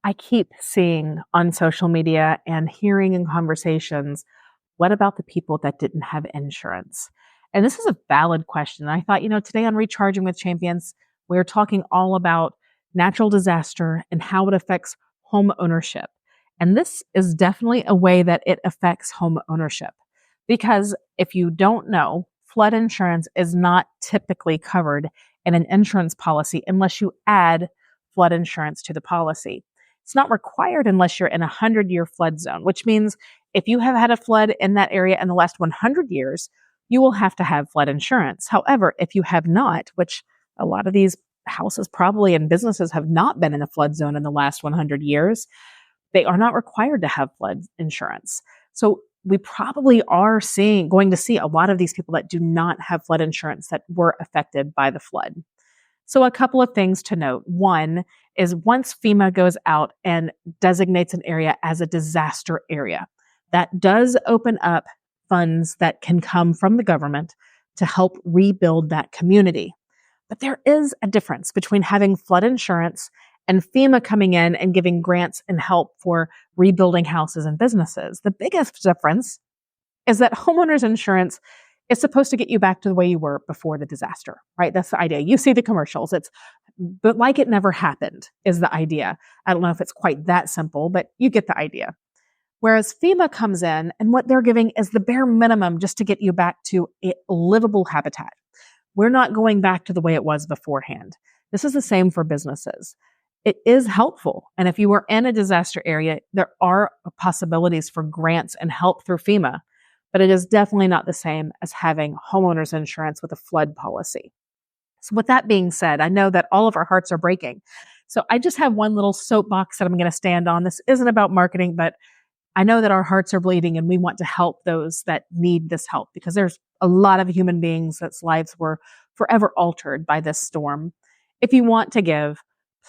I keep seeing on social media and hearing in conversations, what about the people that didn't have insurance? And this is a valid question. I thought, today on Recharging with Champions, we're talking all about natural disaster and how it affects home ownership. And this is definitely a way that it affects home ownership. Because if you don't know, flood insurance is not typically covered in an insurance policy unless you add flood insurance to the policy. It's not required unless you're in a 100-year flood zone, which means if you have had a flood in that area in the last 100 years, you will have to have flood insurance. However, if you have not, which a lot of these houses probably and businesses have not been in a flood zone in the last 100 years, they are not required to have flood insurance. So we probably are going to see a lot of these people that do not have flood insurance that were affected by the flood. So a couple of things to note. One is once FEMA goes out and designates an area as a disaster area, that does open up funds that can come from the government to help rebuild that community. But there is a difference between having flood insurance and FEMA coming in and giving grants and help for rebuilding houses and businesses. The biggest difference is that homeowners insurance is supposed to get you back to the way you were before the disaster, right? That's the idea. You see the commercials. But like it never happened is the idea. I don't know if it's quite that simple, but you get the idea. Whereas FEMA comes in and what they're giving is the bare minimum just to get you back to a livable habitat. We're not going back to the way it was beforehand. This is the same for businesses. It is helpful. And if you were in a disaster area, there are possibilities for grants and help through FEMA, but it is definitely not the same as having homeowners insurance with a flood policy. So with that being said, I know that all of our hearts are breaking. So I just have one little soapbox that I'm going to stand on. This isn't about marketing, but I know that our hearts are bleeding and we want to help those that need this help because there's a lot of human beings that's lives were forever altered by this storm. If you want to give,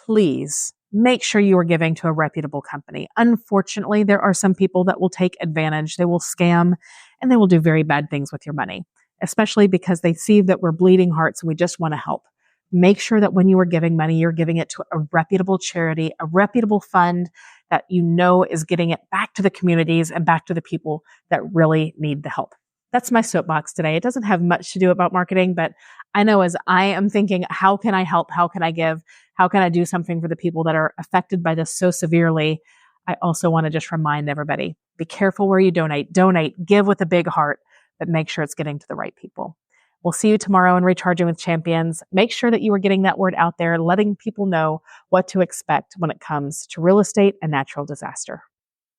please make sure you are giving to a reputable company. Unfortunately, there are some people that will take advantage. They will scam and they will do very bad things with your money, especially because they see that we're bleeding hearts and we just want to help. Make sure that when you are giving money, you're giving it to a reputable charity, a reputable fund that you know is getting it back to the communities and back to the people that really need the help. That's my soapbox today. It doesn't have much to do about marketing, but I know as I am thinking, how can I help? How can I give? How can I do something for the people that are affected by this so severely? I also want to just remind everybody, be careful where you donate. Donate, give with a big heart, but make sure it's getting to the right people. We'll see you tomorrow in Recharging with Champions. Make sure that you are getting that word out there, letting people know what to expect when it comes to real estate and natural disaster.